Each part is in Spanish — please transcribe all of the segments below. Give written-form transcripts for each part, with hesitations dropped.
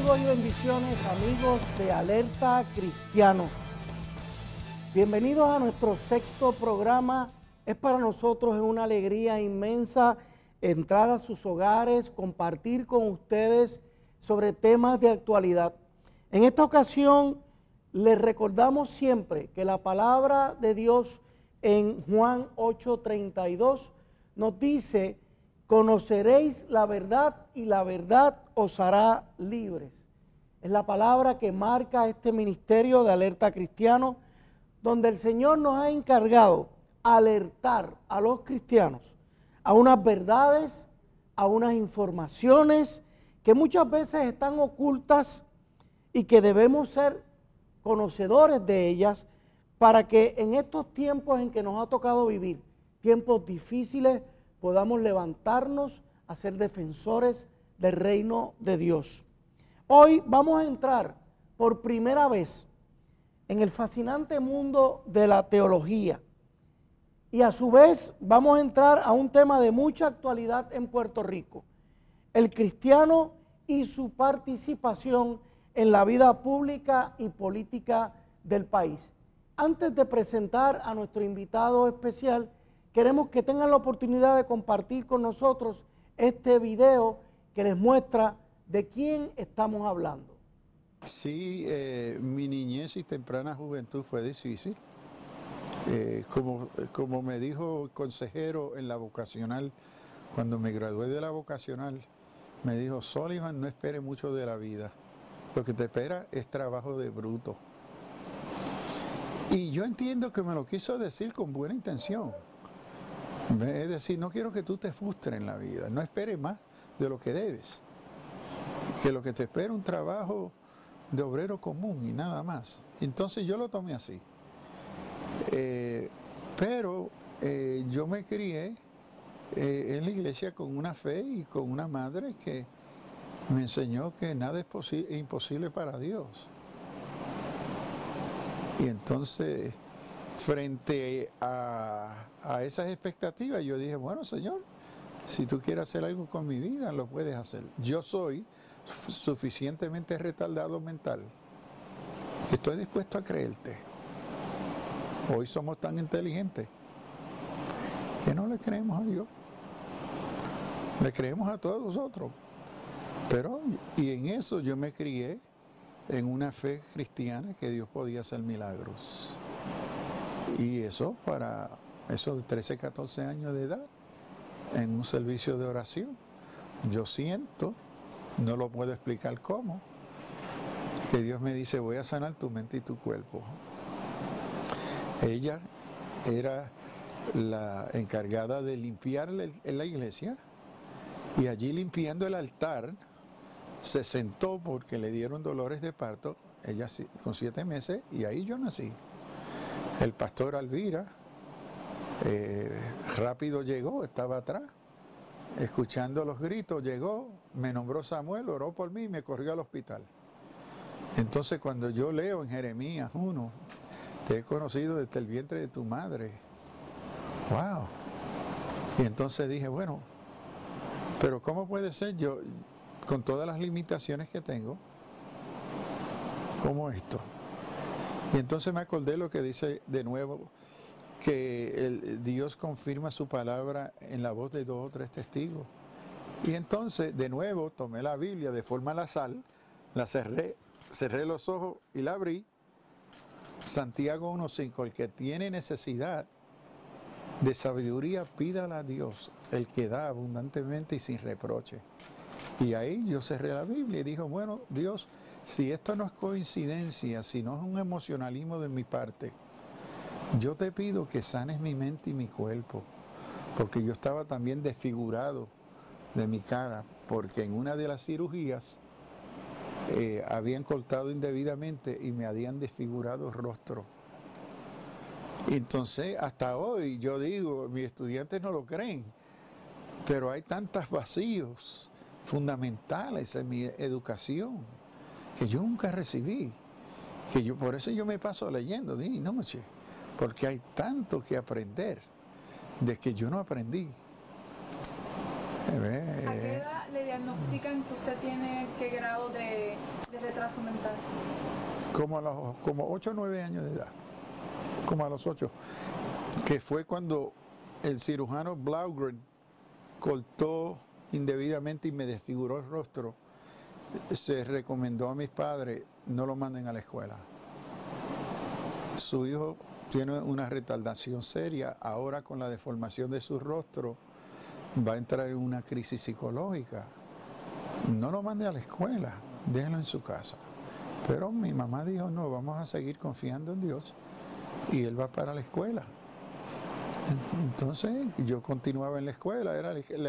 Saludos y bendiciones, amigos de Alerta Cristiano. Bienvenidos a nuestro sexto programa. Es para nosotros una alegría inmensa entrar a sus hogares, compartir con ustedes sobre temas de actualidad. En esta ocasión les recordamos siempre que la palabra de Dios en Juan 8:32 nos dice: conoceréis la verdad y la verdad os hará libres. Es la palabra que marca este ministerio de Alerta Cristiano, donde el Señor nos ha encargado alertar a los cristianos a unas verdades, a unas informaciones que muchas veces están ocultas y que debemos ser conocedores de ellas para que en estos tiempos en que nos ha tocado vivir, tiempos difíciles, podamos levantarnos a ser defensores del reino de Dios. Hoy vamos a entrar por primera vez en el fascinante mundo de la teología y a su vez vamos a entrar a un tema de mucha actualidad en Puerto Rico: el cristiano y su participación en la vida pública y política del país. Antes de presentar a nuestro invitado especial, queremos que tengan la oportunidad de compartir con nosotros este video que les muestra de quién estamos hablando. Sí, mi niñez y temprana juventud fue difícil. Como me dijo el consejero en la vocacional, cuando me gradué de la vocacional, me dijo: Sullivan, no espere mucho de la vida. Lo que te espera es trabajo de bruto. Y yo entiendo que me lo quiso decir con buena intención. Es decir, no quiero que tú te frustres en la vida, no esperes más de lo que debes, que lo que te espera es un trabajo de obrero común y nada más. Entonces yo lo tomé así. Pero yo me crié en la iglesia con una fe y con una madre que me enseñó que nada es imposible para Dios. Y entonces, frente a esas expectativas, yo dije: bueno, Señor, si tú quieres hacer algo con mi vida, lo puedes hacer. Yo soy suficientemente retardado mental que estoy dispuesto a creerte. Hoy somos tan inteligentes que no le creemos a Dios, le creemos a todos nosotros. Pero, y en eso yo me crié en una fe cristiana que Dios podía hacer milagros. Y eso para esos 13, 14 años de edad, en un servicio de oración, yo siento, no lo puedo explicar cómo, que Dios me dice: voy a sanar tu mente y tu cuerpo. Ella era la encargada de limpiar en la iglesia, y allí limpiando el altar se sentó porque le dieron dolores de parto, ella con 7 meses, y ahí yo nací. El pastor Alvira rápido llegó, estaba atrás, escuchando los gritos, llegó, me nombró Samuel, oró por mí y me corrió al hospital. Entonces, cuando yo leo en Jeremías 1, te he conocido desde el vientre de tu madre. ¡Wow! Y entonces dije: bueno, pero ¿cómo puede ser yo, con todas las limitaciones que tengo, como esto? Y entonces me acordé lo que dice de nuevo, que Dios confirma su palabra en la voz de 2 o 3 testigos. Y entonces, de nuevo, tomé la Biblia de forma al azar, la cerré los ojos y la abrí. Santiago 1:5: el que tiene necesidad de sabiduría, pídala a Dios, el que da abundantemente y sin reproche. Y ahí yo cerré la Biblia y dije: bueno, Dios, si esto no es coincidencia, si no es un emocionalismo de mi parte, yo te pido que sanes mi mente y mi cuerpo, porque yo estaba también desfigurado de mi cara, porque en una de las cirugías habían cortado indebidamente y me habían desfigurado el rostro. Entonces, hasta hoy yo digo, mis estudiantes no lo creen, pero hay tantos vacíos fundamentales en mi educación que yo nunca recibí, que por eso yo me paso leyendo día y noche, porque hay tanto que aprender de que yo no aprendí. ¿A qué edad le diagnostican que usted tiene qué grado de retraso mental? Como 8 o 9 años de edad, como a los 8, que fue cuando el cirujano Blaugren cortó indebidamente y me desfiguró el rostro. Se recomendó a mis padres, no lo manden a la escuela. Su hijo tiene una retardación seria, ahora con la deformación de su rostro va a entrar en una crisis psicológica. No lo mande a la escuela, déjenlo en su casa. Pero mi mamá dijo, no, vamos a seguir confiando en Dios y él va para la escuela. Entonces yo continuaba en la escuela, era la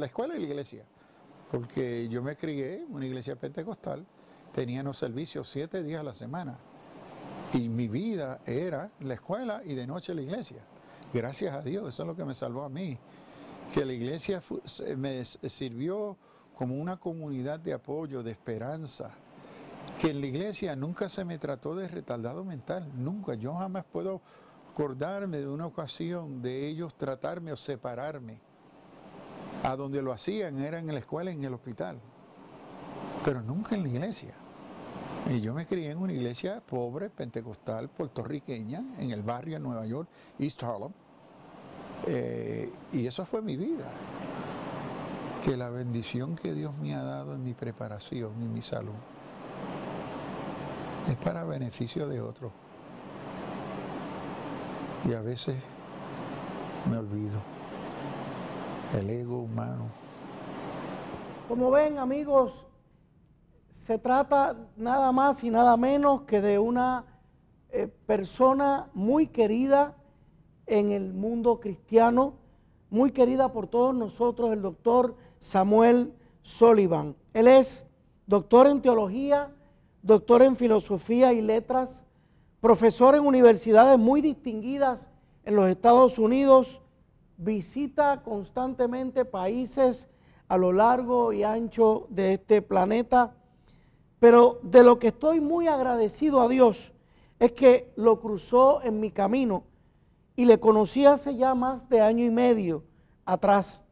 escuela y la iglesia, porque yo me crié en una iglesia pentecostal, teníamos servicios 7 días a la semana y mi vida era la escuela y de noche la iglesia. Gracias a Dios, eso es lo que me salvó a mí, que la iglesia me sirvió como una comunidad de apoyo, de esperanza, que en la iglesia nunca se me trató de retardado mental, nunca, yo jamás puedo acordarme de una ocasión de ellos tratarme o separarme. A donde lo hacían era en la escuela, en el hospital, pero nunca en la iglesia. Y yo me crié en una iglesia pobre, pentecostal, puertorriqueña, en el barrio de Nueva York, East Harlem, y eso fue mi vida. Que la bendición que Dios me ha dado en mi preparación y mi salud es para beneficio de otros. Y a veces me olvido. El ego humano. Como ven, amigos, se trata nada más y nada menos que de una persona muy querida en el mundo cristiano, muy querida por todos nosotros, el doctor Samuel Sullivan. Él es doctor en teología, doctor en filosofía y letras, profesor en universidades muy distinguidas en los Estados Unidos, visita constantemente países a lo largo y ancho de este planeta, pero de lo que estoy muy agradecido a Dios es que lo cruzó en mi camino y le conocí hace ya más de 1 año y medio atrás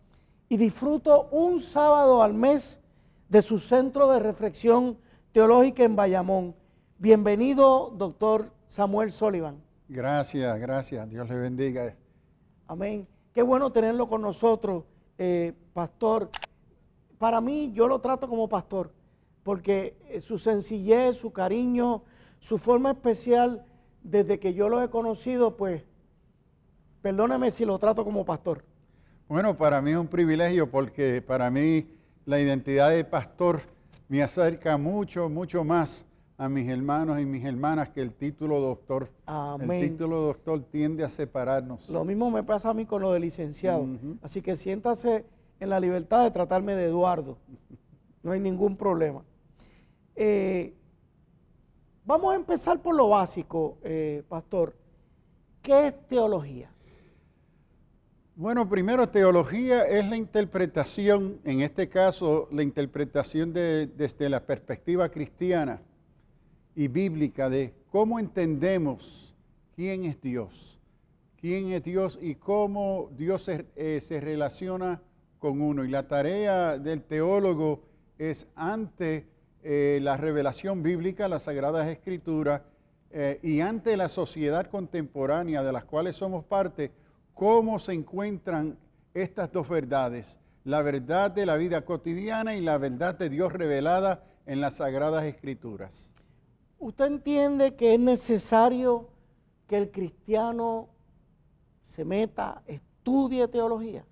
y disfruto un sábado al mes de su centro de reflexión teológica en Bayamón. Bienvenido, doctor Samuel Sullivan. Gracias, gracias. Dios le bendiga. Amén. Qué bueno tenerlo con nosotros, pastor. Para mí, yo lo trato como pastor, porque su sencillez, su cariño, su forma especial, desde que yo lo he conocido, pues, perdóneme si lo trato como pastor. Bueno, para mí es un privilegio porque para mí la identidad de pastor me acerca mucho, mucho más a mis hermanos y mis hermanas que el título doctor. Amén. El título doctor tiende a separarnos. Lo mismo me pasa a mí con lo de licenciado. Así que siéntase en la libertad de tratarme de Eduardo. No hay ningún problema. Vamos a empezar por lo básico, pastor. ¿Qué es teología? Bueno, primero, teología es la interpretación, en este caso, la interpretación desde la perspectiva cristiana y bíblica de cómo entendemos quién es Dios y cómo Dios se relaciona con uno. Y la tarea del teólogo es ante la revelación bíblica, las Sagradas Escrituras, y ante la sociedad contemporánea de las cuales somos parte, cómo se encuentran estas dos verdades, la verdad de la vida cotidiana y la verdad de Dios revelada en las Sagradas Escrituras. ¿Usted entiende que es necesario que el cristiano se meta, estudie teología?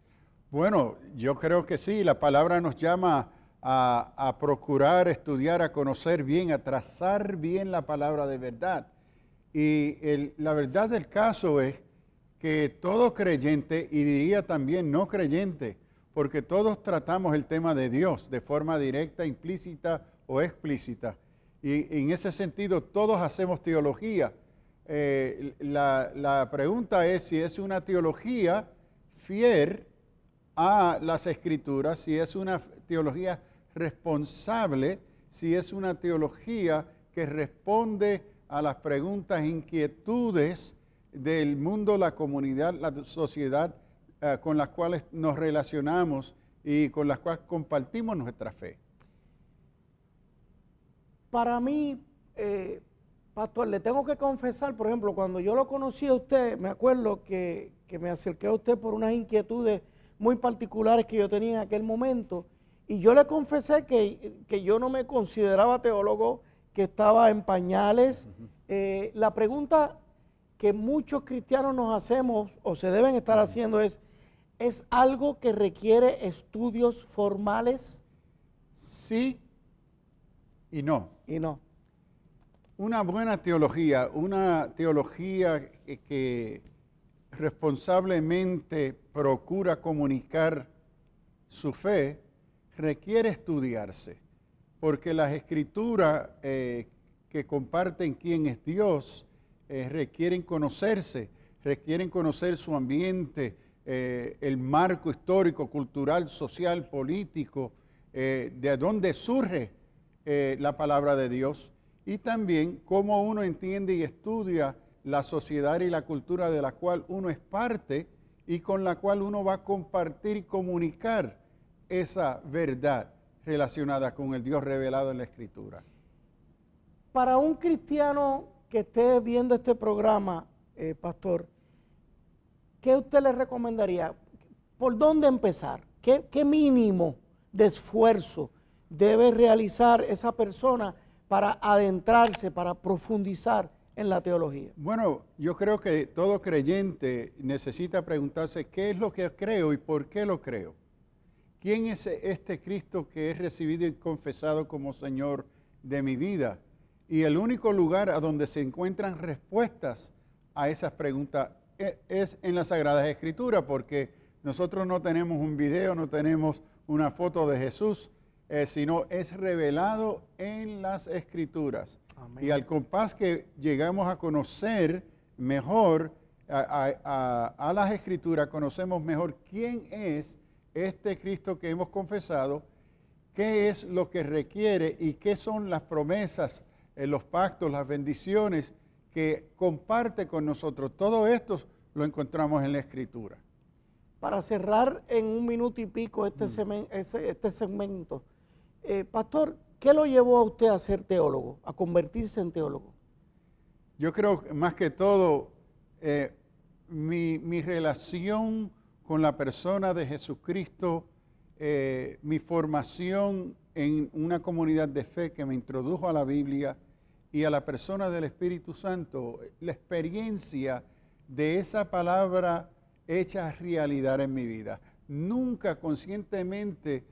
Bueno, yo creo que sí, la palabra nos llama a procurar, estudiar, a conocer bien, a trazar bien la palabra de verdad. Y la verdad del caso es que todo creyente, y diría también no creyente, porque todos tratamos el tema de Dios de forma directa, implícita o explícita. Y en ese sentido todos hacemos teología. La pregunta es si es una teología fiel a las Escrituras, si es una teología responsable, si es una teología que responde a las preguntas e inquietudes del mundo, la comunidad, la sociedad con las cuales nos relacionamos y con las cuales compartimos nuestra fe. Para mí, pastor, le tengo que confesar, por ejemplo, cuando yo lo conocí a usted, me acuerdo que me acerqué a usted por unas inquietudes muy particulares que yo tenía en aquel momento, y yo le confesé que yo no me consideraba teólogo, que estaba en pañales. La pregunta que muchos cristianos nos hacemos, o se deben estar haciendo, ¿es algo que requiere estudios formales? Sí y no. Y no. Una buena teología, una teología que responsablemente procura comunicar su fe, requiere estudiarse, porque las escrituras que comparten quién es Dios requieren conocerse, requieren conocer su ambiente, el marco histórico, cultural, social, político, de dónde surge la palabra de Dios, y también cómo uno entiende y estudia la sociedad y la cultura de la cual uno es parte y con la cual uno va a compartir y comunicar esa verdad relacionada con el Dios revelado en la Escritura. Para un cristiano que esté viendo este programa, pastor, ¿qué usted le recomendaría? ¿Por dónde empezar? ¿Qué mínimo de esfuerzo debe realizar esa persona para adentrarse, para profundizar en la teología? Bueno, yo creo que todo creyente necesita preguntarse qué es lo que creo y por qué lo creo. ¿Quién es este Cristo que he recibido y confesado como Señor de mi vida? Y el único lugar a donde se encuentran respuestas a esas preguntas es en las Sagradas Escrituras, porque nosotros no tenemos un video, no tenemos una foto de Jesús, sino es revelado en las Escrituras. Amén. Y al compás que llegamos a conocer mejor a las Escrituras, conocemos mejor quién es este Cristo que hemos confesado, qué es lo que requiere y qué son las promesas, los pactos, las bendiciones que comparte con nosotros. Todo esto lo encontramos en la Escritura. Para cerrar en un minuto y pico este segmento, pastor, ¿qué lo llevó a usted a ser teólogo, a convertirse en teólogo? Yo creo que más que todo, mi relación con la persona de Jesucristo, mi formación en una comunidad de fe que me introdujo a la Biblia y a la persona del Espíritu Santo, la experiencia de esa palabra hecha realidad en mi vida. Nunca conscientemente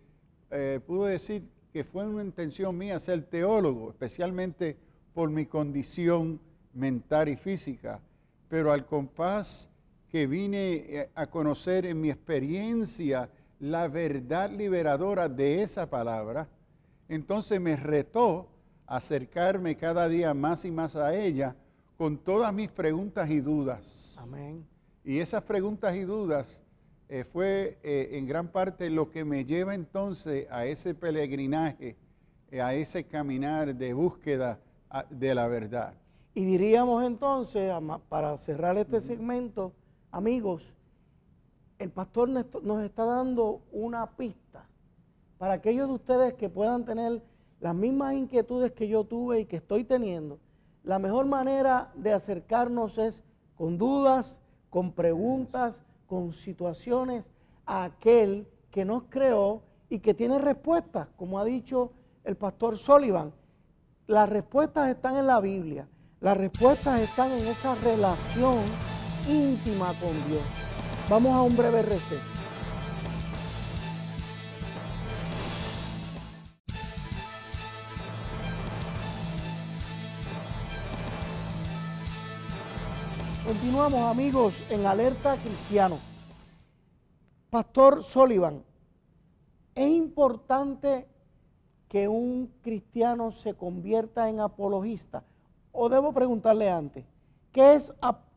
pude decir que fue una intención mía ser teólogo, especialmente por mi condición mental y física, pero al compás que vine a conocer en mi experiencia la verdad liberadora de esa palabra, entonces me retó a acercarme cada día más y más a ella con todas mis preguntas y dudas. Amén. Y esas preguntas y dudas fue en gran parte lo que me lleva entonces a ese peregrinaje, a ese caminar de búsqueda de la verdad. Y diríamos entonces, para cerrar este segmento, amigos, el pastor nos está dando una pista para aquellos de ustedes que puedan tener las mismas inquietudes que yo tuve y que estoy teniendo. La mejor manera de acercarnos es con dudas, con preguntas, con situaciones a aquel que nos creó y que tiene respuestas, como ha dicho el pastor Sullivan. Las respuestas están en la Biblia, las respuestas están en esa relación íntima con Dios. Vamos a un breve receso. Continuamos, amigos, en Alerta Cristiano. Pastor Sullivan, ¿es importante que un cristiano se convierta en apologista? O debo preguntarle antes, ¿qué es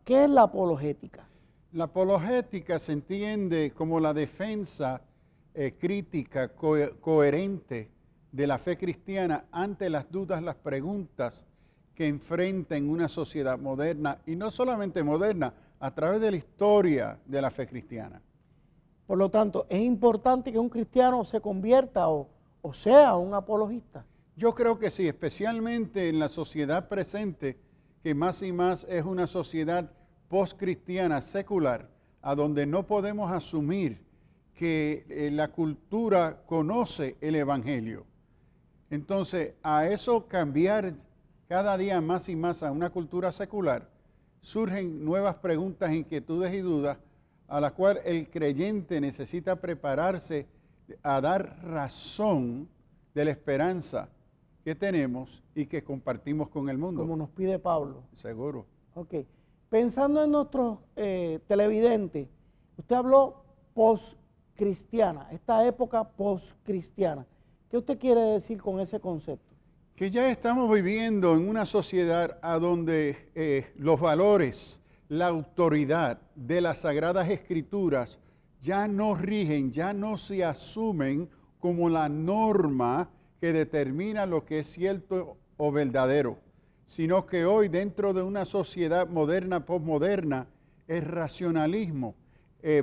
la apologética? La apologética se entiende como la defensa crítica, coherente de la fe cristiana ante las dudas, las preguntas que enfrenta en una sociedad moderna, y no solamente moderna, a través de la historia de la fe cristiana. Por lo tanto, es importante que un cristiano se convierta o sea un apologista. Yo creo que sí, especialmente en la sociedad presente, que más y más es una sociedad postcristiana, secular, a donde no podemos asumir que la cultura conoce el Evangelio. Entonces, a eso cambiar cada día más y más a una cultura secular, surgen nuevas preguntas, inquietudes y dudas, a las cuales el creyente necesita prepararse a dar razón de la esperanza que tenemos y que compartimos con el mundo. Como nos pide Pablo. Seguro. Ok. Pensando en nuestros televidentes, usted habló post-cristiana, esta época post-cristiana. ¿Qué usted quiere decir con ese concepto? Que ya estamos viviendo en una sociedad a donde los valores, la autoridad de las Sagradas Escrituras ya no rigen, ya no se asumen como la norma que determina lo que es cierto o verdadero, sino que hoy dentro de una sociedad moderna, posmoderna, el racionalismo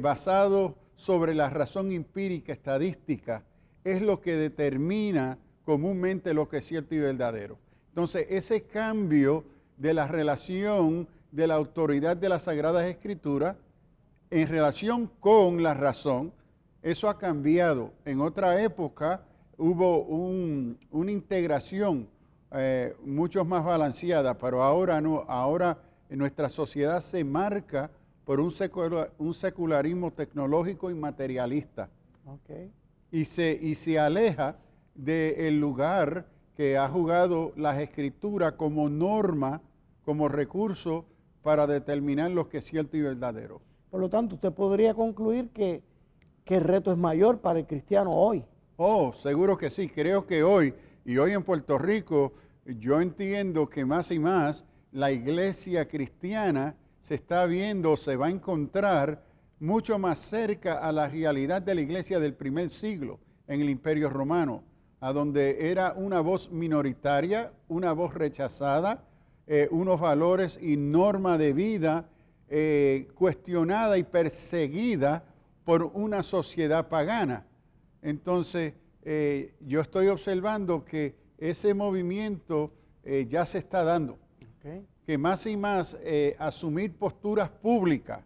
basado sobre la razón empírica, estadística, es lo que determina comúnmente lo que es cierto y verdadero. Entonces, ese cambio de la relación de la autoridad de las Sagradas Escrituras en relación con la razón, eso ha cambiado. En otra época hubo una integración mucho más balanceada, pero ahora no. Ahora nuestra sociedad se marca por un secularismo tecnológico y materialista. Okay. Y se aleja del lugar que ha jugado las Escrituras como norma, como recurso para determinar lo que es cierto y verdadero. Por lo tanto, usted podría concluir que el reto es mayor para el cristiano hoy. Oh, seguro que sí. Creo que hoy en Puerto Rico, yo entiendo que más y más la iglesia cristiana se está viendo, se va a encontrar mucho más cerca a la realidad de la iglesia del primer siglo en el Imperio Romano, a donde era una voz minoritaria, una voz rechazada, unos valores y norma de vida cuestionada y perseguida por una sociedad pagana. Entonces, yo estoy observando que ese movimiento ya se está dando, Okay. que más y más asumir posturas públicas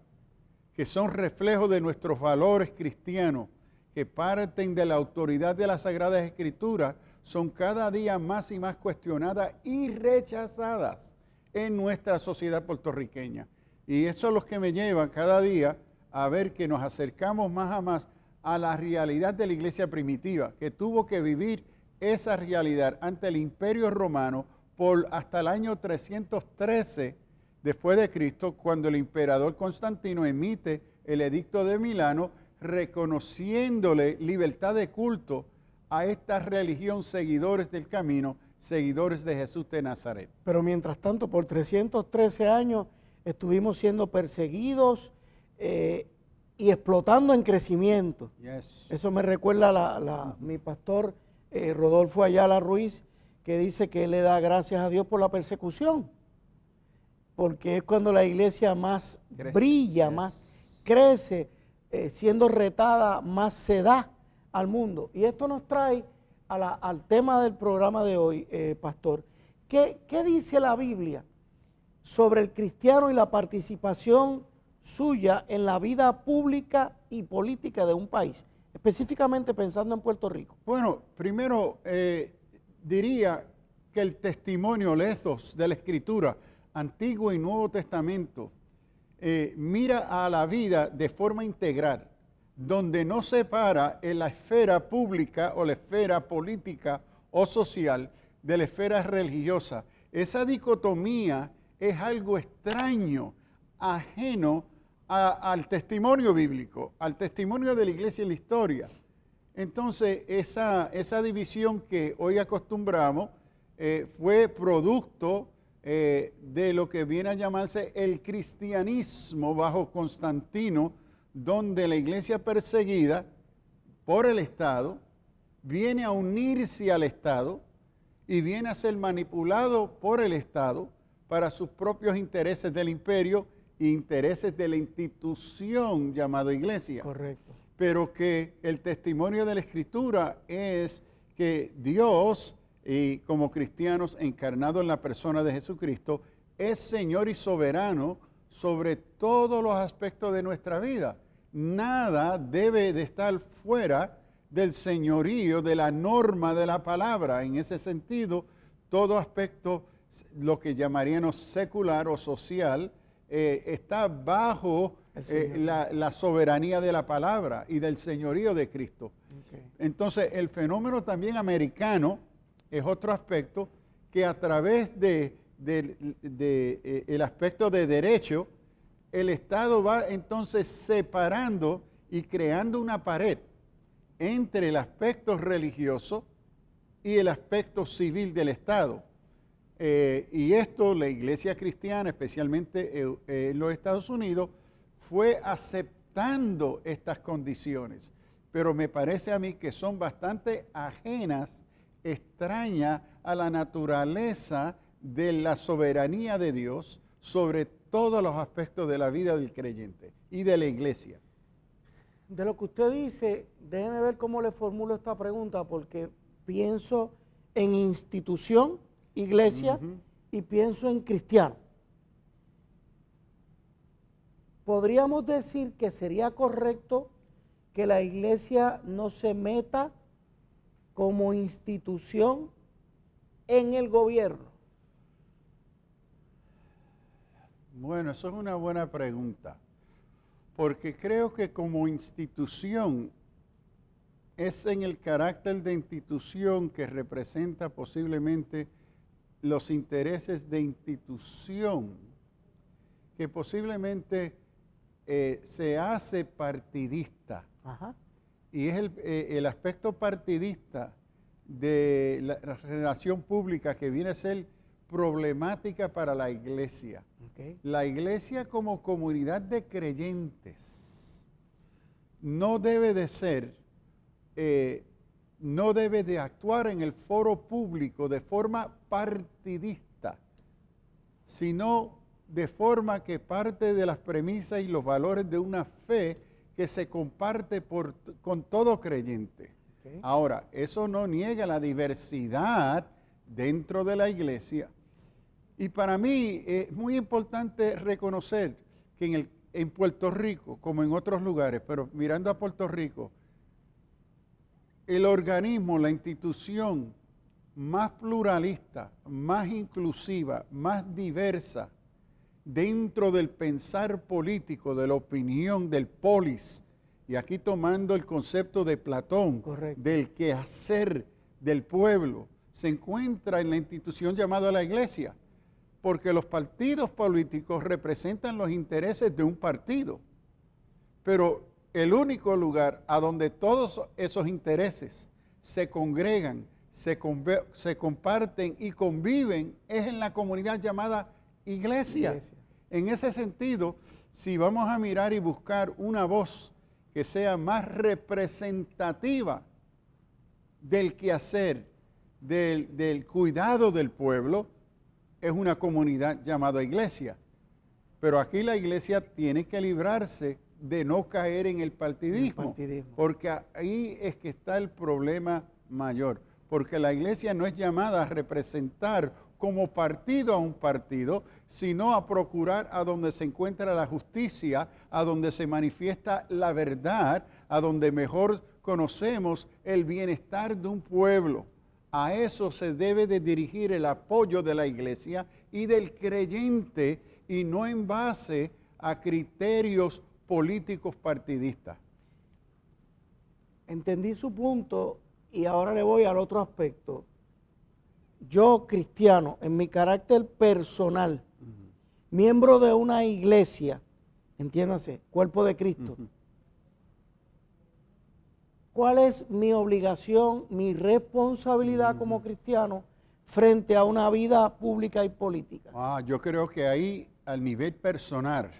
que son reflejos de nuestros valores cristianos, que parten de la autoridad de las Sagradas Escrituras, son cada día más y más cuestionadas y rechazadas en nuestra sociedad puertorriqueña. Y eso es lo que me lleva cada día a ver que nos acercamos más a la realidad de la iglesia primitiva, que tuvo que vivir esa realidad ante el Imperio Romano por hasta el año 313 después de Cristo, cuando el emperador Constantino emite el Edicto de Milano, reconociéndole libertad de culto a esta religión, seguidores del camino, seguidores de Jesús de Nazaret. Pero mientras tanto, por 313 años estuvimos siendo perseguidos y explotando en crecimiento. Yes. Eso me recuerda mi pastor Rodolfo Ayala Ruiz, que dice que él le da gracias a Dios por la persecución, porque es cuando la iglesia más brilla, Yes. más crece, siendo retada, más se da al mundo. Y esto nos trae al tema del programa de hoy, pastor. ¿Qué dice la Biblia sobre el cristiano y la participación suya en la vida pública y política de un país, específicamente pensando en Puerto Rico? Bueno, primero diría que el testimonio lethos de la Escritura, Antiguo y Nuevo Testamento, mira a la vida de forma integral, donde no separa en la esfera pública o la esfera política o social de la esfera religiosa. Esa dicotomía es algo extraño, ajeno al testimonio bíblico, al testimonio de la iglesia y la historia. Entonces, esa división que hoy acostumbramos fue producto de lo que viene a llamarse el cristianismo bajo Constantino, donde la iglesia perseguida por el Estado viene a unirse al Estado y viene a ser manipulado por el Estado para sus propios intereses del imperio e intereses de la institución llamada iglesia. Correcto. pero que el testimonio de la Escritura es que Dios, y como cristianos encarnados en la persona de Jesucristo, es Señor y soberano sobre todos los aspectos de nuestra vida. Nada debe de estar fuera del señorío, de la norma de la palabra. En ese sentido, todo aspecto, lo que llamaríamos secular o social, está bajo la soberanía de la palabra y del señorío de Cristo. Okay. Entonces, el fenómeno también americano es otro aspecto que a través el aspecto de derecho, el Estado va entonces separando y creando una pared entre el aspecto religioso y el aspecto civil del Estado. Y esto la Iglesia cristiana, especialmente en los Estados Unidos, fue aceptando estas condiciones. Pero me parece a mí que son bastante ajenas, extrañas a la naturaleza de la soberanía de Dios sobre todos los aspectos de la vida del creyente y de la Iglesia. De lo que usted dice, déjeme ver cómo le formulo esta pregunta, porque pienso en institución, iglesia, y pienso en cristiano. ¿Podríamos decir que sería correcto que la iglesia no se meta como institución en el gobierno? Bueno, eso es una buena pregunta, porque creo que como institución es en el carácter de institución que representa posiblemente los intereses de institución, que posiblemente se hace partidista. Ajá. Y es el aspecto partidista de la relación pública que viene a ser problemática para la iglesia. Okay. La iglesia como comunidad de creyentes no debe de ser, no debe de actuar en el foro público de forma partidista, sino de forma que parte de las premisas y los valores de una fe que se comparte con todo creyente. Okay. Ahora, eso no niega la diversidad dentro de la iglesia. Y para mí es muy importante reconocer que en Puerto Rico, como en otros lugares, pero mirando a Puerto Rico, el organismo, la institución más pluralista, más inclusiva, más diversa dentro del pensar político, de la opinión, del polis, y aquí tomando el concepto de Platón, correcto, del quehacer del pueblo, se encuentra en la institución llamada la iglesia, porque los partidos políticos representan los intereses de un partido, pero el único lugar a donde todos esos intereses se congregan, se comparten y conviven es en la comunidad llamada iglesia. En ese sentido, si vamos a mirar y buscar una voz que sea más representativa del quehacer, del cuidado del pueblo, es una comunidad llamada iglesia. Pero aquí la iglesia tiene que librarse de no caer en el partidismo, porque ahí es que está el problema mayor, porque la iglesia no es llamada a representar como partido a un partido, sino a procurar a donde se encuentra la justicia, a donde se manifiesta la verdad, a donde mejor conocemos el bienestar de un pueblo. A eso se debe de dirigir el apoyo de la iglesia y del creyente, y no en base a criterios políticos partidistas. Entendí su punto y ahora le voy al otro aspecto. Yo, cristiano, en mi carácter personal, miembro de una iglesia, entiéndase, cuerpo de Cristo, ¿cuál es mi obligación, mi responsabilidad como cristiano frente a una vida pública y política? Yo creo que ahí, al nivel personal,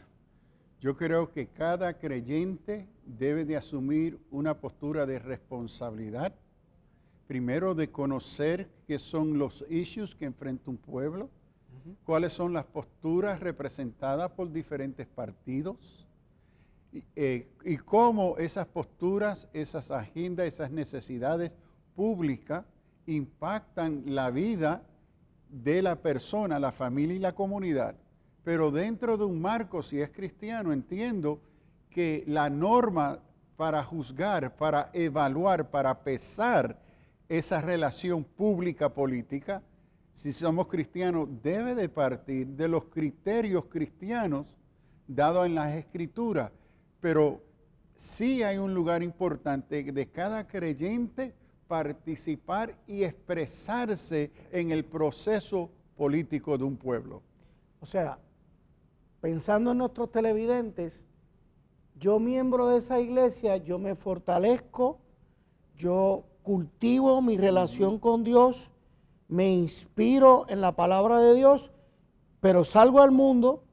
yo creo que cada creyente debe de asumir una postura de responsabilidad. Primero, de conocer qué son los issues que enfrenta un pueblo, cuáles son las posturas representadas por diferentes partidos, y cómo esas posturas, esas agendas, esas necesidades públicas impactan la vida de la persona, la familia y la comunidad. Pero dentro de un marco, si es cristiano, entiendo que la norma para juzgar, para evaluar, para pesar esa relación pública-política, si somos cristianos, debe de partir de los criterios cristianos dados en las Escrituras. Pero sí hay un lugar importante de cada creyente participar y expresarse en el proceso político de un pueblo. O sea, pensando en nuestros televidentes, yo miembro de esa iglesia, yo me fortalezco, yo cultivo mi relación con Dios, me inspiro en la palabra de Dios, pero salgo al mundo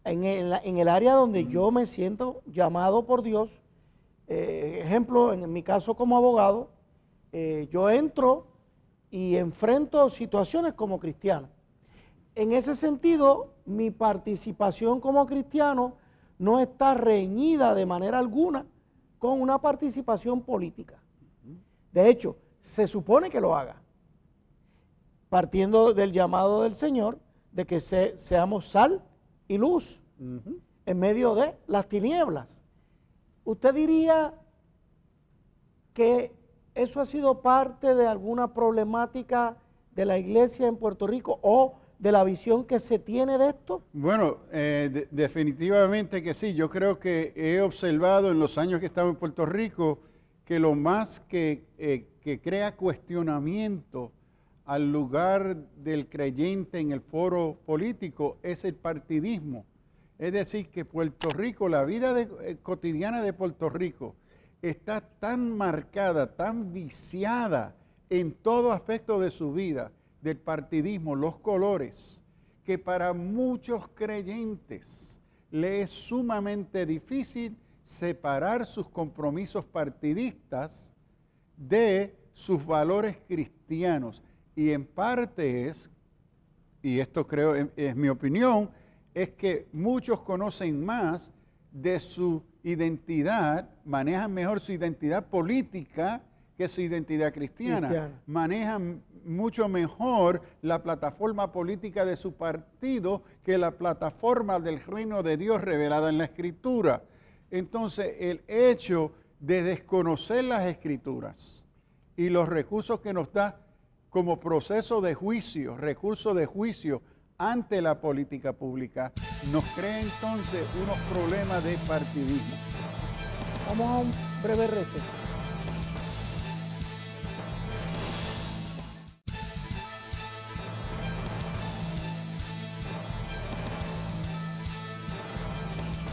en el área donde yo me siento llamado por Dios. Ejemplo, en mi caso como abogado, yo entro y enfrento situaciones como cristiano. En ese sentido, mi participación como cristiano no está reñida de manera alguna con una participación política. De hecho, se supone que lo haga, partiendo del llamado del Señor de que seamos sal y luz en medio de las tinieblas. ¿Usted diría que eso ha sido parte de alguna problemática de la iglesia en Puerto Rico o de la visión que se tiene de esto? Bueno, definitivamente que sí. Yo creo que he observado en los años que he estado en Puerto Rico que lo más que crea cuestionamiento al lugar del creyente en el foro político es el partidismo. Es decir, que Puerto Rico, la vida cotidiana de Puerto Rico está tan marcada, tan viciada en todo aspecto de su vida, del partidismo, los colores, que para muchos creyentes le es sumamente difícil separar sus compromisos partidistas de sus valores cristianos. Y en parte es, y esto creo es mi opinión, es que muchos conocen más de su identidad, manejan mejor su identidad política que su identidad cristiana. Manejan mucho mejor la plataforma política de su partido que la plataforma del reino de Dios revelada en la Escritura. Entonces, el hecho de desconocer las Escrituras y los recursos que nos da como proceso de juicio, recurso de juicio ante la política pública, nos crea entonces unos problemas de partidismo. Vamos a un breve receso.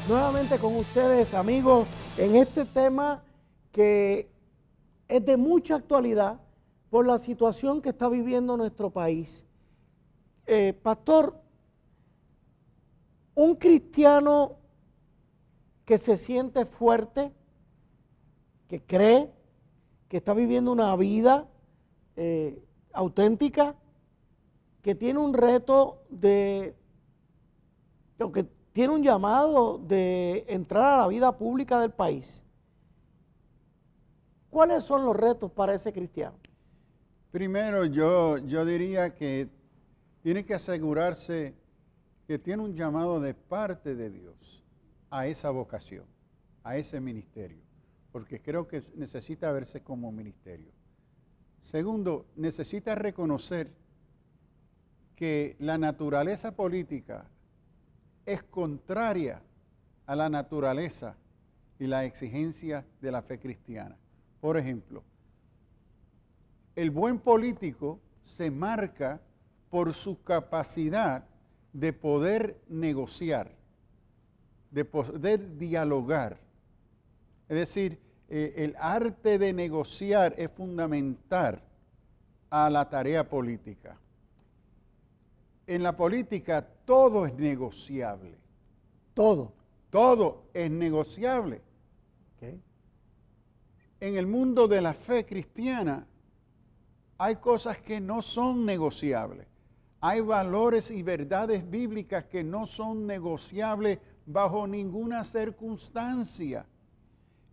Nuevamente con ustedes, amigos, en este tema que es de mucha actualidad por la situación que está viviendo nuestro país. Pastor, un cristiano que se siente fuerte, que cree, que está viviendo una vida auténtica, que tiene un reto que tiene un llamado de entrar a la vida pública del país. ¿Cuáles son los retos para ese cristiano? Primero, yo diría que tiene que asegurarse que tiene un llamado de parte de Dios a esa vocación, a ese ministerio, porque creo que necesita verse como ministerio. Segundo, necesita reconocer que la naturaleza política es contraria a la naturaleza y la exigencia de la fe cristiana. Por ejemplo, el buen político se marca por su capacidad de poder negociar, de poder dialogar. Es decir, el arte de negociar es fundamental a la tarea política. En la política todo es negociable. Todo. Todo es negociable. Okay. En el mundo de la fe cristiana hay cosas que no son negociables. Hay valores y verdades bíblicas que no son negociables bajo ninguna circunstancia.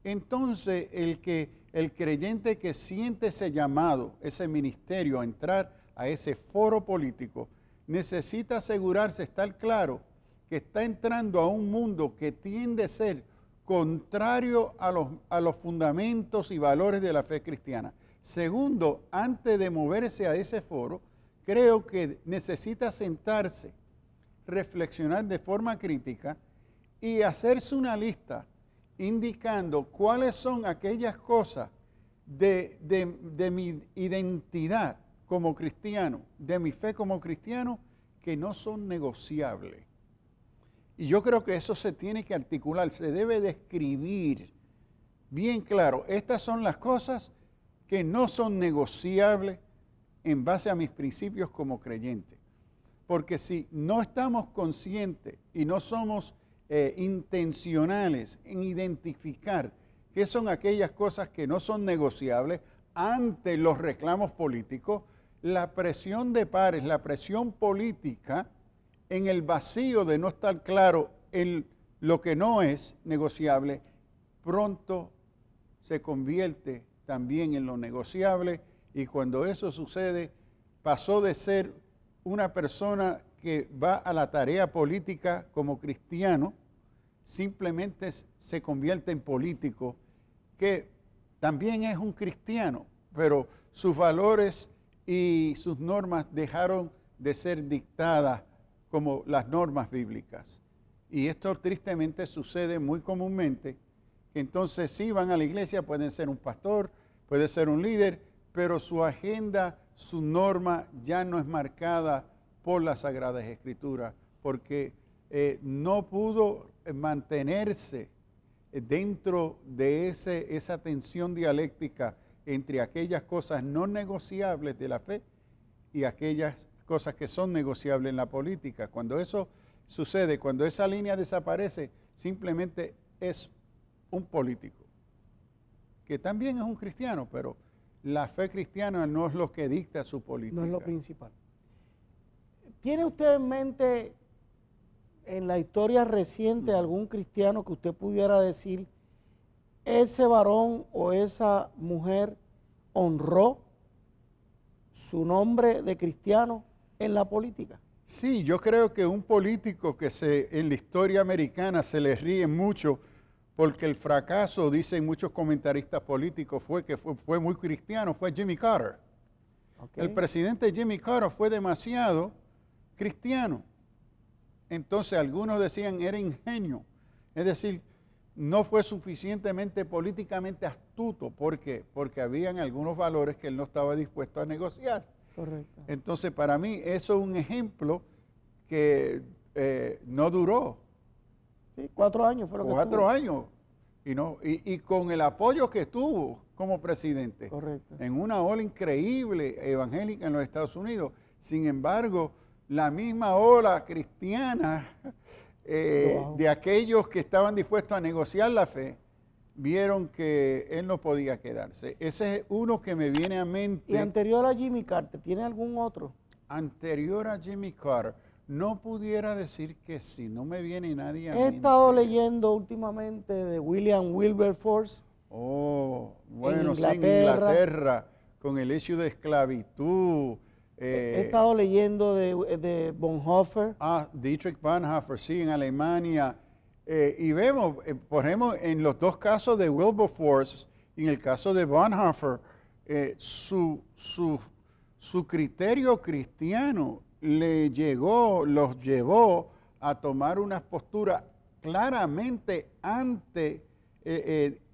Entonces, el creyente que siente ese llamado, ese ministerio, a entrar a ese foro político, necesita asegurarse, estar claro, que está entrando a un mundo que tiende a ser contrario a los fundamentos y valores de la fe cristiana. Segundo, antes de moverse a ese foro, creo que necesita sentarse, reflexionar de forma crítica y hacerse una lista indicando cuáles son aquellas cosas de mi identidad como cristiano, de mi fe como cristiano, que no son negociables. Y yo creo que eso se tiene que articular, se debe describir bien claro. Estas son las cosas que no son negociables en base a mis principios como creyente. Porque si no estamos conscientes y no somos intencionales en identificar qué son aquellas cosas que no son negociables ante los reclamos políticos, la presión de pares, la presión política, en el vacío de no estar claro en lo que no es negociable, pronto se convierte también en lo negociable, y cuando eso sucede, pasó de ser una persona que va a la tarea política como cristiano, simplemente se convierte en político, que también es un cristiano, pero sus valores y sus normas dejaron de ser dictadas como las normas bíblicas. Y esto tristemente sucede muy comúnmente, que entonces sí van a la iglesia, pueden ser un pastor, puede ser un líder, pero su agenda, su norma ya no es marcada por las Sagradas Escrituras, porque no pudo mantenerse dentro de esa tensión dialéctica entre aquellas cosas no negociables de la fe y aquellas cosas que son negociables en la política. Cuando eso sucede, cuando esa línea desaparece, simplemente es un político, que también es un cristiano, pero la fe cristiana no es lo que dicta su política. No es lo principal. ¿Tiene usted en mente en la historia reciente algún cristiano que usted pudiera decir, ese varón o esa mujer honró su nombre de cristiano en la política? Sí, yo creo que un político que en la historia americana se le ríe mucho porque el fracaso, dicen muchos comentaristas políticos, fue muy cristiano, fue Jimmy Carter. Okay. El presidente Jimmy Carter fue demasiado cristiano. Entonces algunos decían era ingenio, es decir, no fue suficientemente políticamente astuto. ¿Por qué? Porque habían algunos valores que él no estaba dispuesto a negociar. Correcto. Entonces para mí eso es un ejemplo que no duró. Sí, 4 años fue lo que tuvo. 4 años. Y con el apoyo que tuvo como presidente. Correcto. En una ola increíble evangélica en los Estados Unidos. Sin embargo, la misma ola cristiana de aquellos que estaban dispuestos a negociar la fe, vieron que él no podía quedarse. Ese es uno que me viene a mente. ¿Y anterior a Jimmy Carter, tiene algún otro? Anterior a Jimmy Carter, no pudiera decir que sí, no me viene nadie a He mente. estado leyendo últimamente de William Wilberforce. Oh, bueno, en sí, en Inglaterra, con el hecho de esclavitud. He estado leyendo de Bonhoeffer. Dietrich Bonhoeffer, sí, en Alemania. Y vemos, por ejemplo, en los dos casos de Wilberforce y en el caso de Bonhoeffer, su criterio cristiano los llevó a tomar una postura claramente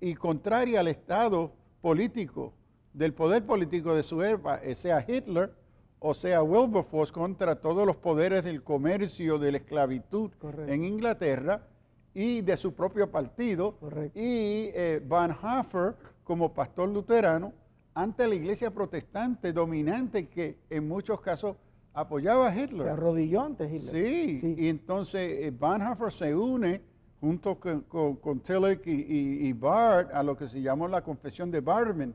y contraria al estado político, del poder político de su época, sea Hitler o sea Wilberforce, contra todos los poderes del comercio, de la esclavitud. Correcto. En Inglaterra y de su propio partido. Correcto. Y Bonhoeffer como pastor luterano ante la iglesia protestante dominante que en muchos casos apoyaba a Hitler. Se arrodilló ante Hitler. Sí. Y entonces Bonhoeffer se une junto con Tillich y Barth a lo que se llamó la Confesión de Barmen,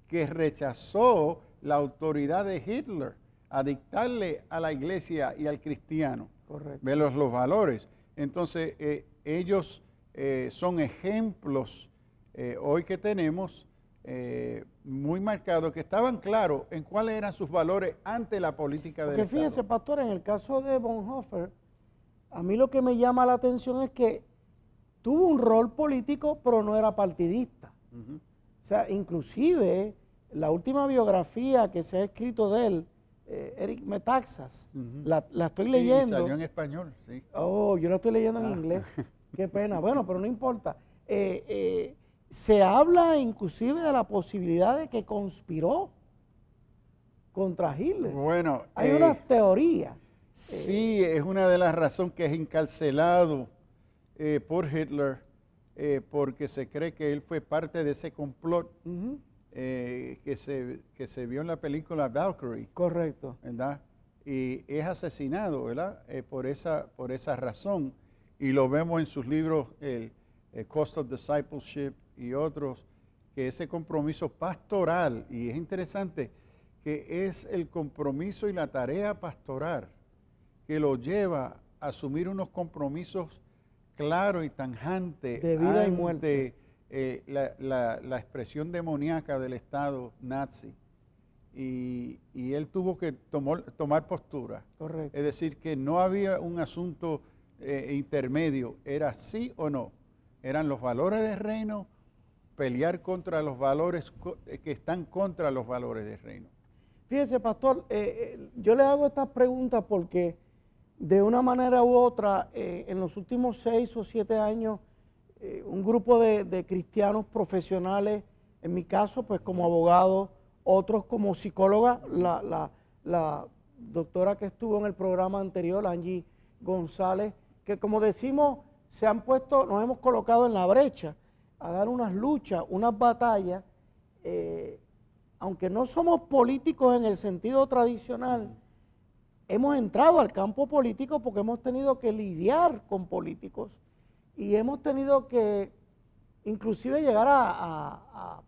que rechazó la autoridad de Hitler a dictarle a la iglesia y al cristiano. Correcto. Los valores. Entonces ellos son ejemplos hoy que tenemos muy marcados, que estaban claros en cuáles eran sus valores ante la política del Porque fíjese, Estado. pastor, en el caso de Bonhoeffer, a mí lo que me llama la atención es que tuvo un rol político, pero no era partidista. Ujú. O sea, inclusive la última biografía que se ha escrito de él, Eric Metaxas, Ujú. la estoy Sí, leyendo. salió en español, sí. Oh, yo la estoy leyendo en inglés. Qué pena. Bueno, pero no importa. Se habla inclusive de la posibilidad de que conspiró contra Hitler. Bueno, Hay unas teorías. sí, es una de las razones que es encarcelado por Hitler, porque se cree que él fue parte de ese complot Ujú, que se vio en la película Valkyrie, correcto. ¿verdad? Y es asesinado, ¿verdad? Por esa razón. Y lo vemos en sus libros, el Cost of Discipleship y otros, que ese compromiso pastoral, y es interesante que es el compromiso y la tarea pastoral que lo lleva a asumir unos compromisos claros y tajantes De vida y ante muerte. la expresión demoníaca del Estado nazi. Y él tuvo que tomar postura. Correcto. Es decir, que no había un asunto intermedio, era sí o no. Eran los valores del reino, pelear contra los valores que están contra los valores del reino. Fíjese, pastor, yo le hago estas preguntas porque de una manera u otra, en los últimos 6 o 7 años, un grupo de cristianos profesionales, en mi caso, pues como abogado, otros como psicóloga, la doctora que estuvo en el programa anterior, Angie González, que como decimos, nos hemos colocado en la brecha a dar unas luchas, unas batallas, aunque no somos políticos en el sentido tradicional, hemos entrado al campo político porque hemos tenido que lidiar con políticos y hemos tenido que inclusive llegar a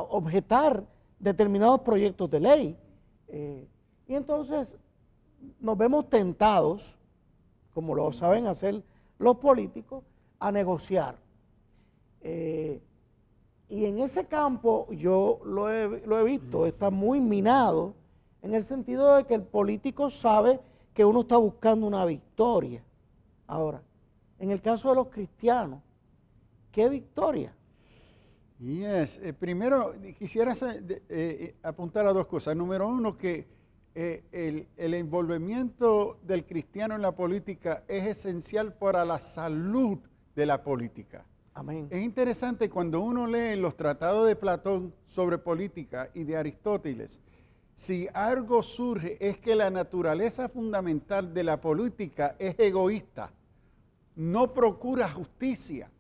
objetar determinados proyectos de ley. Y entonces nos vemos tentados, como lo saben hacer los políticos, a negociar. Y en ese campo yo lo he visto, está muy minado en el sentido de que el político sabe que uno está buscando una victoria. Ahora, en el caso de los cristianos, ¿qué victoria? Yes. Primero, quisiera apuntar a dos cosas. Número uno, que el envolvimiento del cristiano en la política es esencial para la salud de la política. Amén. Es interesante cuando uno lee los tratados de Platón sobre política y de Aristóteles, si algo surge es que la naturaleza fundamental de la política es egoísta, no procura justicia.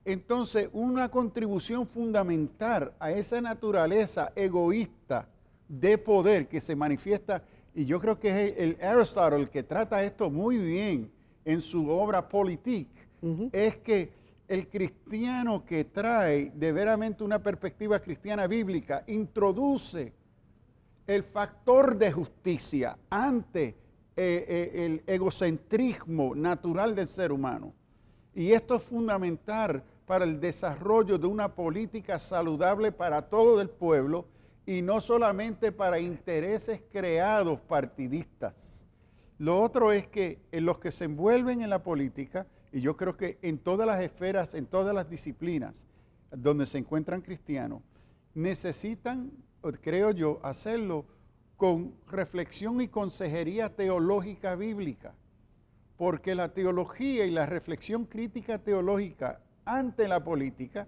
Entonces, una contribución fundamental a esa naturaleza egoísta de poder que se manifiesta, y yo creo que es el Aristóteles el que trata esto muy bien en su obra Politique, es que el cristiano que trae de veramente una perspectiva cristiana bíblica introduce el factor de justicia ante el egocentrismo natural del ser humano. Y esto es fundamental para el desarrollo de una política saludable para todo el pueblo y no solamente para intereses creados partidistas. Lo otro es que en los que se envuelven en la política, y yo creo que en todas las esferas, en todas las disciplinas donde se encuentran cristianos, necesitan, creo yo, hacerlo con reflexión y consejería teológica bíblica, porque la teología y la reflexión crítica teológica ante la política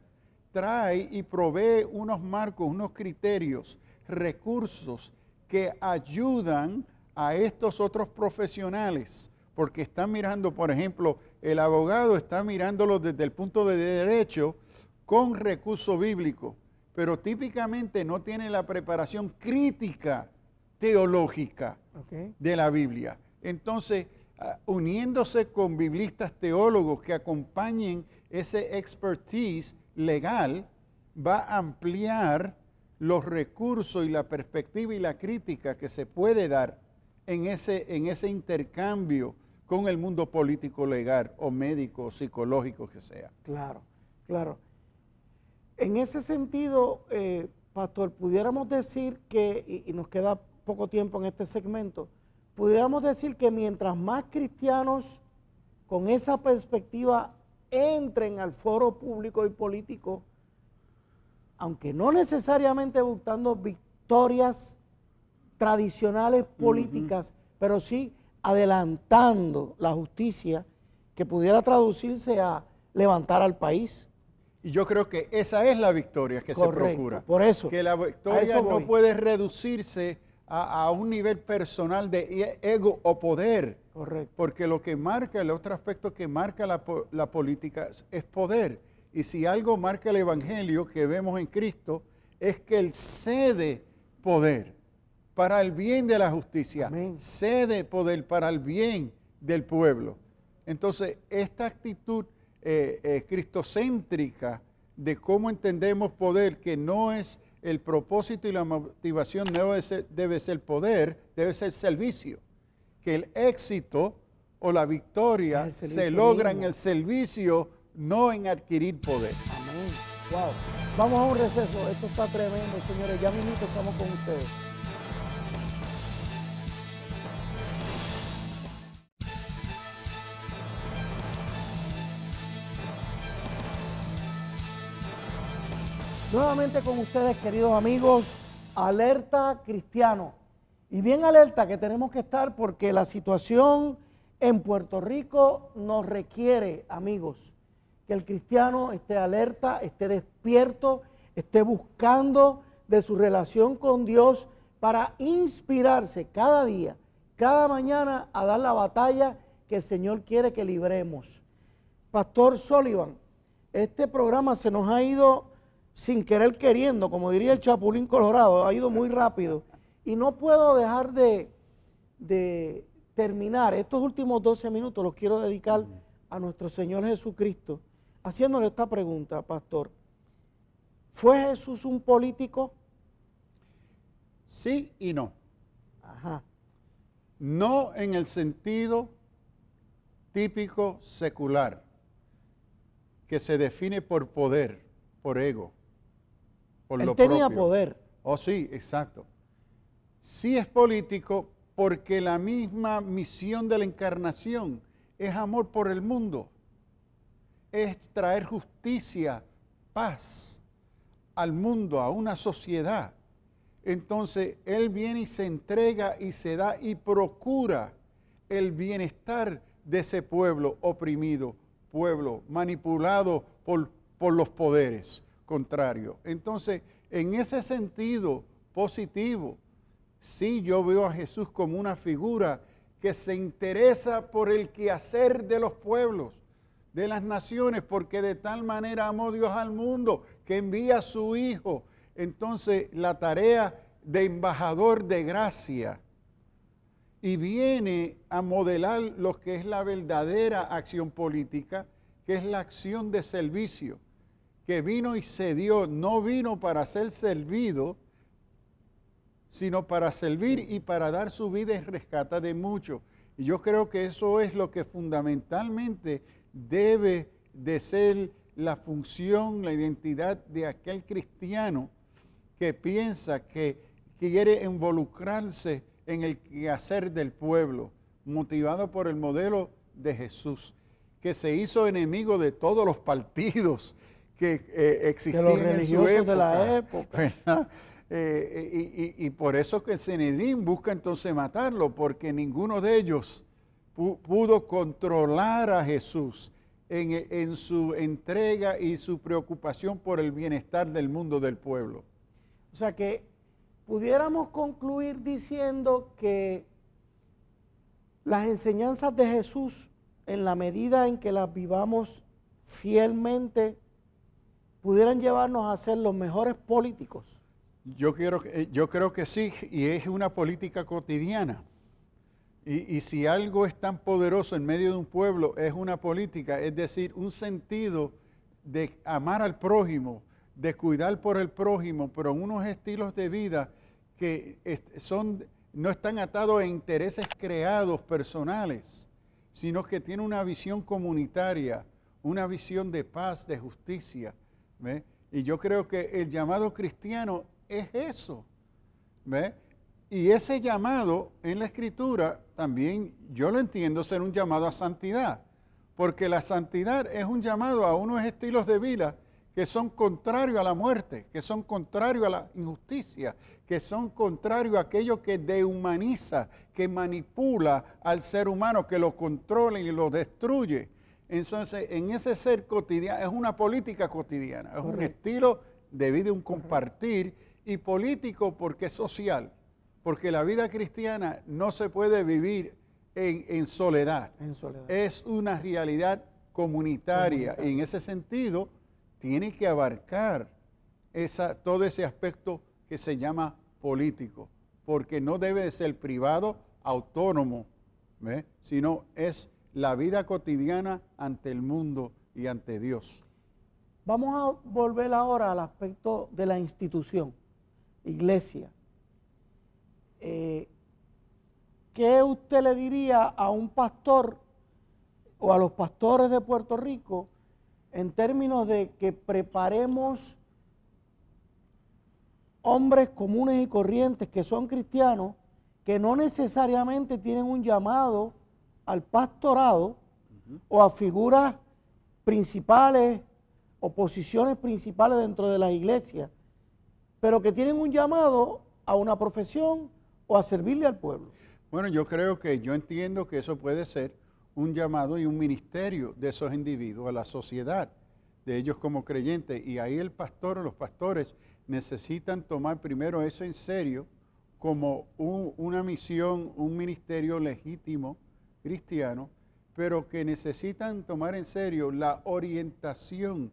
trae y provee unos marcos, unos criterios, recursos que ayudan a estos otros profesionales, porque están mirando, por ejemplo, el abogado está mirándolo desde el punto de derecho con recurso bíblico, pero típicamente no tiene la preparación crítica teológica de la Biblia. Entonces, uniéndose con biblistas teólogos que acompañen ese expertise legal, va a ampliar los recursos y la perspectiva y la crítica que se puede dar en ese intercambio con el mundo político, legal o médico o psicológico que sea. Claro, claro. En ese sentido, Pastor, pudiéramos decir que, y nos queda poco tiempo en este segmento, pudiéramos decir que mientras más cristianos con esa perspectiva entren al foro público y político, aunque no necesariamente buscando victorias tradicionales políticas, pero sí adelantando la justicia que pudiera traducirse a levantar al país. Y yo creo que esa es la victoria que Correcto, se procura. por eso. Que la A victoria eso no voy. puede reducirse a un nivel personal de ego o poder. Correcto. Porque lo que marca, el otro aspecto que marca la política es poder. Y si algo marca el Evangelio que vemos en Cristo, es que Él cede poder para el bien de la justicia. Amén. Cede poder para el bien del pueblo. Entonces, esta actitud cristocéntrica de cómo entendemos poder, que no es el propósito y la motivación, debe ser poder, debe ser servicio. Que el éxito o la victoria Es el servicio se logra en mismo. el servicio, no en adquirir poder. Amén. Wow. Vamos a un receso. Esto está tremendo, señores. Ya mismo estamos con ustedes. Nuevamente con ustedes, queridos amigos, alerta cristiano. Y bien alerta que tenemos que estar porque la situación en Puerto Rico nos requiere, amigos, que el cristiano esté alerta, esté despierto, esté buscando de su relación con Dios para inspirarse cada día, cada mañana a dar la batalla que el Señor quiere que libremos. Pastor Sullivan, este programa se nos ha ido sin querer queriendo, como diría el Chapulín Colorado, ha ido muy rápido. Y no puedo dejar de terminar estos últimos 12 minutos, los quiero dedicar a nuestro Señor Jesucristo, haciéndole esta pregunta, Pastor. ¿Fue Jesús un político? Sí y no. Ajá. No en el sentido típico secular, que se define por poder, por ego, por Él lo tenía propio. poder. Oh, sí, exacto. Sí es político porque la misma misión de la encarnación es amor por el mundo, es traer justicia, paz al mundo, a una sociedad. Entonces, Él viene y se entrega y se da y procura el bienestar de ese pueblo oprimido, pueblo manipulado por los poderes contrarios. Entonces, en ese sentido positivo, sí, yo veo a Jesús como una figura que se interesa por el quehacer de los pueblos, de las naciones, porque de tal manera amó Dios al mundo que envía a su Hijo. Entonces, la tarea de embajador de gracia, y viene a modelar lo que es la verdadera acción política, que es la acción de servicio, que vino y se dio, no vino para ser servido, sino para servir y para dar su vida en rescate de muchos. Y yo creo que eso es lo que fundamentalmente debe de ser la función, la identidad de aquel cristiano que piensa que quiere involucrarse en el quehacer del pueblo, motivado por el modelo de Jesús, que se hizo enemigo de todos los partidos que existían De los en su religiosos época, de la época. ¿verdad? Y por eso que el Sanedrín busca entonces matarlo, porque ninguno de ellos pudo controlar a Jesús en su entrega y su preocupación por el bienestar del mundo, del pueblo. O sea que pudiéramos concluir diciendo que las enseñanzas de Jesús, en la medida en que las vivamos fielmente, pudieran llevarnos a ser los mejores políticos. Yo creo que sí, y es una política cotidiana. Y si algo es tan poderoso en medio de un pueblo, es una política, es decir, un sentido de amar al prójimo, de cuidar por el prójimo, pero en unos estilos de vida que no están atados a intereses creados personales, sino que tiene una visión comunitaria, una visión de paz, de justicia. ¿Ve? Y yo creo que el llamado cristiano es eso. ¿Ve? Y ese llamado en la Escritura también yo lo entiendo ser un llamado a santidad, porque la santidad es un llamado a unos estilos de vida que son contrarios a la muerte, que son contrarios a la injusticia, que son contrarios a aquello que deshumaniza, que manipula al ser humano, que lo controla y lo destruye. Entonces, en ese ser cotidiano, es una política cotidiana, es un estilo de vida, un compartir, y político porque es social, porque la vida cristiana no se puede vivir en soledad. Es una realidad comunitaria, y en ese sentido tiene que abarcar todo ese aspecto que se llama político, porque no debe de ser privado, autónomo, ¿ve? Sino es la vida cotidiana ante el mundo y ante Dios. Vamos a volver ahora al aspecto de la institución, iglesia. ¿Qué usted le diría a un pastor o a los pastores de Puerto Rico en términos de que preparemos hombres comunes y corrientes que son cristianos, que no necesariamente tienen un llamado al pastorado o a figuras principales o posiciones principales dentro de las iglesias, pero que tienen un llamado a una profesión o a servirle al pueblo? Bueno, yo entiendo que eso puede ser un llamado y un ministerio de esos individuos a la sociedad, de ellos como creyentes, y ahí el pastor o los pastores necesitan tomar primero eso en serio como una misión, un ministerio legítimo cristiano, pero que necesitan tomar en serio la orientación,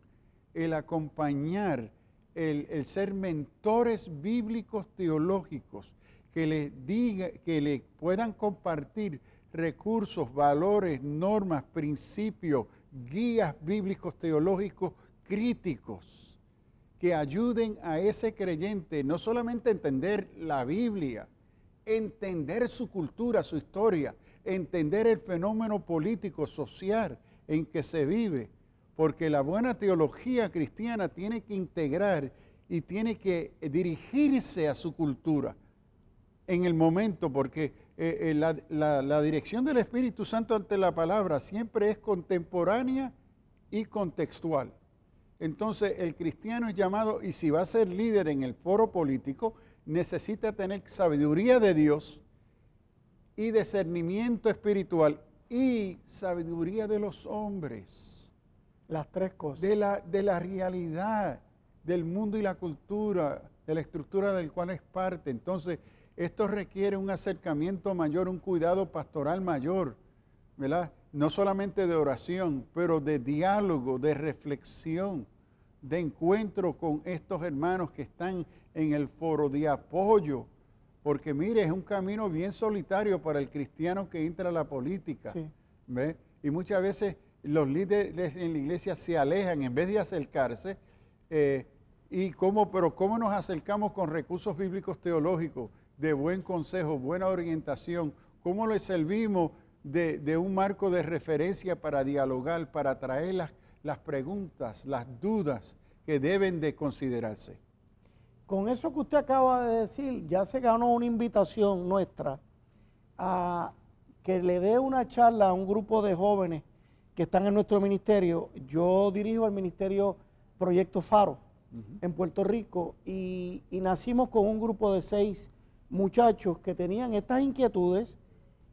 el acompañar, el ser mentores bíblicos teológicos, que le puedan compartir recursos, valores, normas, principios, guías bíblicos teológicos críticos, que ayuden a ese creyente no solamente a entender la Biblia, entender su cultura, su historia, entender el fenómeno político, social en que se vive, porque la buena teología cristiana tiene que integrar y tiene que dirigirse a su cultura en el momento, porque la dirección del Espíritu Santo ante la palabra siempre es contemporánea y contextual. Entonces el cristiano es llamado, y si va a ser líder en el foro político, necesita tener sabiduría de Dios y discernimiento espiritual y sabiduría de los hombres. Las tres cosas. De la realidad del mundo y la cultura, de la estructura del cual es parte. Entonces, esto requiere un acercamiento mayor, un cuidado pastoral mayor, ¿verdad? No solamente de oración, pero de diálogo, de reflexión, de encuentro con estos hermanos que están en el foro, de apoyo, porque mire, es un camino bien solitario para el cristiano que entra a la política, sí. ¿Ve? Y muchas veces los líderes en la iglesia se alejan en vez de acercarse, pero ¿cómo nos acercamos con recursos bíblicos teológicos, de buen consejo, buena orientación? ¿Cómo le servimos de un marco de referencia para dialogar, para traer las preguntas, las dudas que deben de considerarse? Con eso que usted acaba de decir, ya se ganó una invitación nuestra a que le dé una charla a un grupo de jóvenes que están en nuestro ministerio. Yo dirijo el ministerio Proyecto Faro en Puerto Rico y nacimos con un grupo de 6 muchachos que tenían estas inquietudes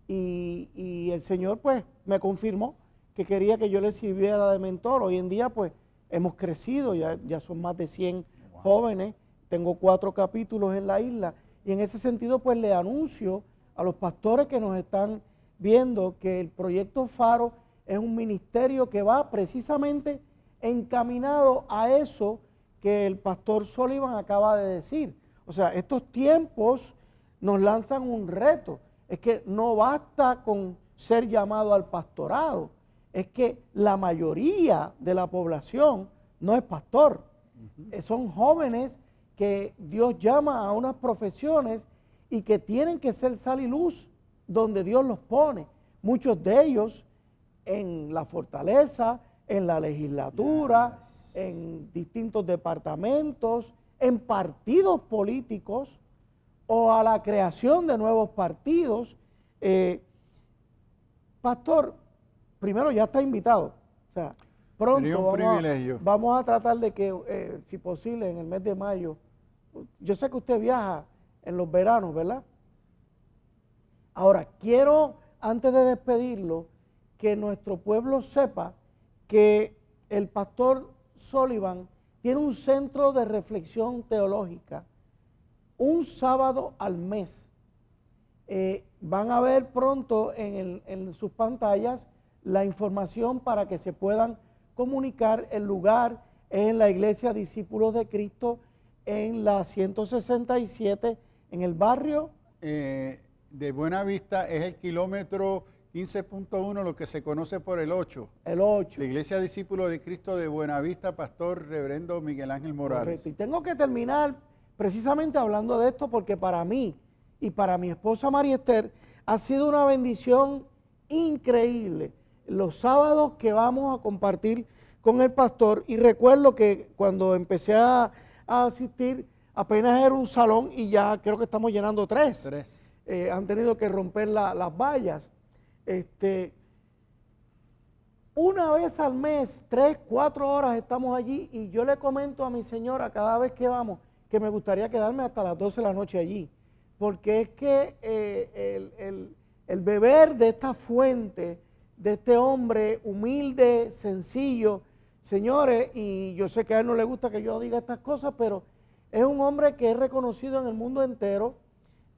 y el Señor pues me confirmó que quería que yo les sirviera de mentor. Hoy en día pues hemos crecido, ya son más de 100 jóvenes, tengo 4 capítulos en la isla y en ese sentido pues le anuncio a los pastores que nos están viendo que el Proyecto Faro es un ministerio que va precisamente encaminado a eso que el pastor Sullivan acaba de decir. O sea, estos tiempos nos lanzan un reto. Es que no basta con ser llamado al pastorado, es que la mayoría de la población no es pastor. Son jóvenes que Dios llama a unas profesiones y que tienen que ser sal y luz donde Dios los pone. Muchos de ellos en la fortaleza, en la legislatura, en distintos departamentos, en partidos políticos o a la creación de nuevos partidos. Pastor, primero ya está invitado. O sea, pronto vamos a tratar de que, si posible, en el mes de mayo, yo sé que usted viaja en los veranos, ¿verdad? Ahora, quiero, antes de despedirlo, que nuestro pueblo sepa que el pastor Sullivan tiene un centro de reflexión teológica un sábado al mes. Van a ver pronto en sus pantallas la información para que se puedan comunicar. El lugar es en la Iglesia Discípulos de Cristo, en la 167, en el barrio de Buenavista, es el kilómetro 15.1, lo que se conoce por el 8. El 8. La Iglesia Discípulos de Cristo de Buenavista, pastor reverendo Miguel Ángel Morales. Correcto. Y tengo que terminar precisamente hablando de esto porque para mí y para mi esposa María Esther ha sido una bendición increíble los sábados que vamos a compartir con el pastor. Y recuerdo que cuando empecé a asistir apenas era un salón y ya creo que estamos llenando 3. Han tenido que romper las vallas. Una vez al mes, 3, 4 horas estamos allí y yo le comento a mi señora cada vez que vamos que me gustaría quedarme hasta las 12 de la noche allí, porque es que el beber de esta fuente, de este hombre humilde, sencillo, señores, y yo sé que a él no le gusta que yo diga estas cosas, pero es un hombre que es reconocido en el mundo entero,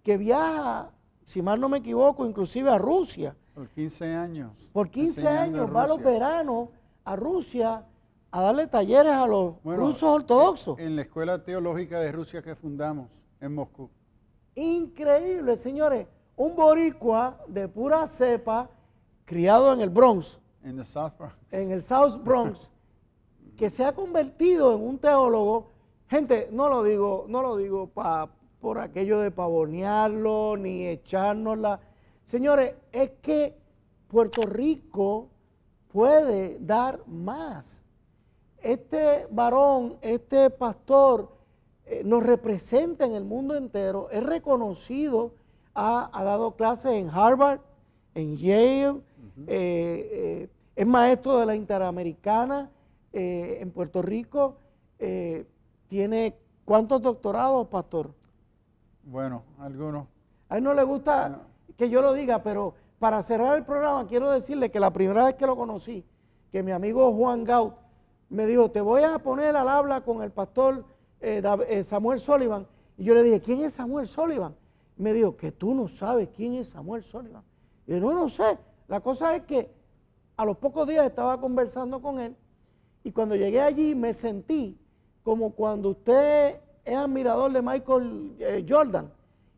que viaja, si mal no me equivoco, inclusive a Rusia. Por 15 años. Por 15 años va a los veranos a Rusia a darle talleres a los rusos ortodoxos. En la Escuela Teológica de Rusia que fundamos en Moscú. Increíble, señores. Un boricua de pura cepa, criado en el Bronx. En el South Bronx. En el South Bronx, que se ha convertido en un teólogo. Gente, no lo digo por aquello de pavonearlo, ni echárnosla. Señores, es que Puerto Rico puede dar más. Este varón, este pastor, nos representa en el mundo entero, es reconocido, ha dado clases en Harvard, en Yale, es maestro de la Interamericana en Puerto Rico, tiene ¿cuántos doctorados, pastor? Bueno, algunos. A él no le gusta que yo lo diga, pero para cerrar el programa quiero decirle que la primera vez que lo conocí, que mi amigo Juan Gaut me dijo, te voy a poner al habla con el pastor Samuel Sullivan. Y yo le dije, ¿quién es Samuel Sullivan? Y me dijo, que tú no sabes quién es Samuel Sullivan. Y yo, no sé. La cosa es que a los pocos días estaba conversando con él y cuando llegué allí me sentí como cuando usted es admirador de Michael Jordan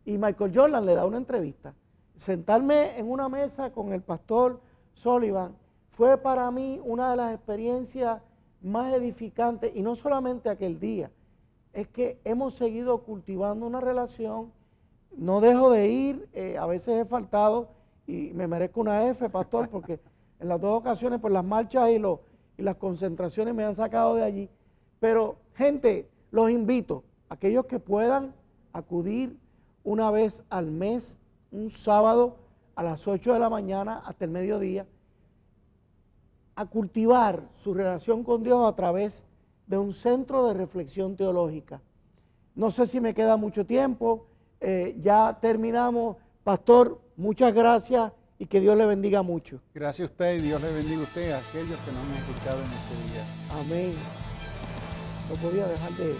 y Michael Jordan le da una entrevista. Sentarme en una mesa con el pastor Sullivan fue para mí una de las experiencias más edificantes, y no solamente aquel día, es que hemos seguido cultivando una relación, no dejo de ir, a veces he faltado y me merezco una F, pastor, porque en las 2 ocasiones por las marchas y las concentraciones me han sacado de allí, pero gente, los invito, aquellos que puedan acudir una vez al mes, un sábado a las 8 de la mañana hasta el mediodía, a cultivar su relación con Dios a través de un centro de reflexión teológica. No sé si me queda mucho tiempo, ya terminamos. Pastor, muchas gracias y que Dios le bendiga mucho. Gracias a usted y Dios le bendiga a usted y a aquellos que nos han escuchado en este día. Amén. No podía dejar de...